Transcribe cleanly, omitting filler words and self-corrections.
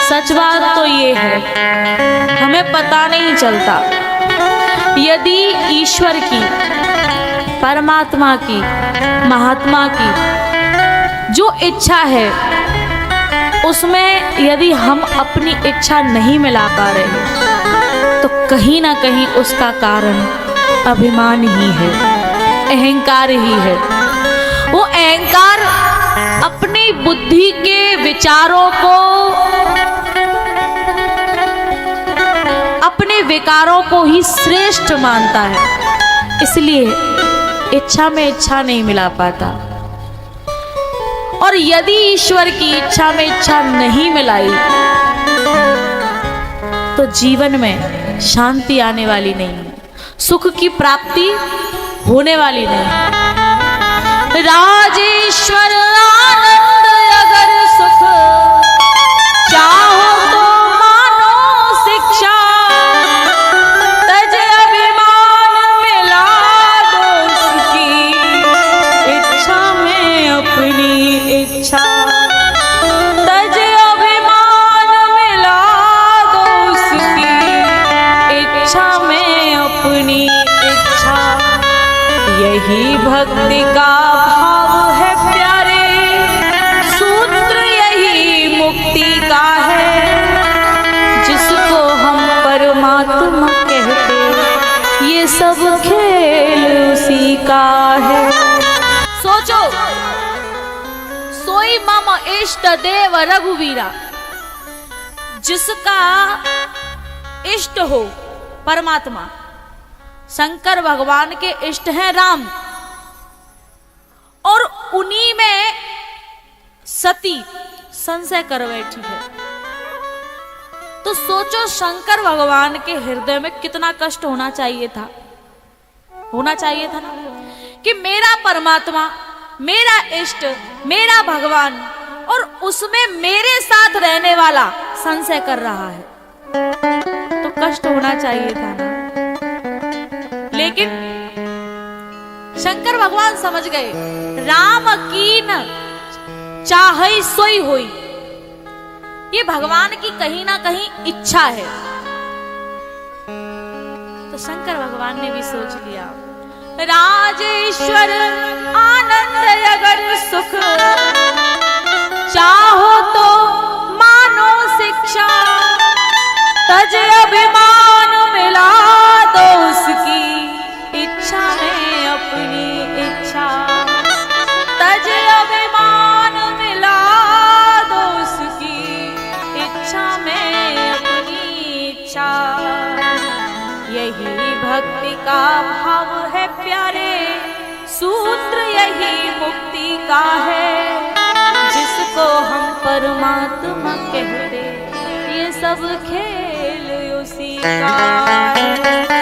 सच बात तो ये है, हमें पता नहीं चलता। यदि ईश्वर की, परमात्मा की, महात्मा की जो इच्छा है, उसमें यदि हम अपनी इच्छा नहीं मिला पा रहे तो कहीं ना कहीं उसका कारण अभिमान ही है, अहंकार ही है। वो अहंकार अपनी बुद्धि के विचारों को, अपने विकारों को ही श्रेष्ठ मानता है, इसलिए इच्छा में इच्छा नहीं मिला पाता। और यदि ईश्वर की इच्छा में इच्छा नहीं मिलाई तो जीवन में शांति आने वाली नहीं, सुख की प्राप्ति होने वाली नहीं। राजेश्वर आनंद अगर सुख चाहो तो मानो शिक्षा, तज अभिमान मिला दो उसकी इच्छा में अपनी इच्छा, तज अभिमान मिला दो उसकी इच्छा में अपनी इच्छा। यही भक्ति का भाव है प्यारे, सूत्र यही मुक्ति का है, जिसको हम परमात्मा कहते, ये सब खेल उसी का है। सोचो, सोई मम इष्ट देव रघुवीरा, जिसका इष्ट हो परमात्मा, शंकर भगवान के इष्ट हैं राम, और उन्हीं में सती संशय कर बैठी है। तो सोचो शंकर भगवान के हृदय में कितना कष्ट होना चाहिए था, होना चाहिए था ना, कि मेरा परमात्मा, मेरा इष्ट, मेरा भगवान, और उसमें मेरे साथ रहने वाला संशय कर रहा है, तो कष्ट होना चाहिए था ना। लेकिन शंकर भगवान समझ गए, राम कीन चाहे सोई होई, ये भगवान की कहीं ना कहीं इच्छा है। तो शंकर भगवान ने भी सोच लिया, राजेश्वर आनंद अगर सुख चाहो तो मानो शिक्षा, तज अभिमान मिला दो उसकी इच्छा में अपनी इच्छा, तज अभिमान मिला दो उसकी इच्छा में अपनी इच्छा। यही भक्ति का भाव है प्यारे, सूत्र यही मुक्ति का है, जिसको हम परमात्मा कहते, ये सब खेल उसी का है।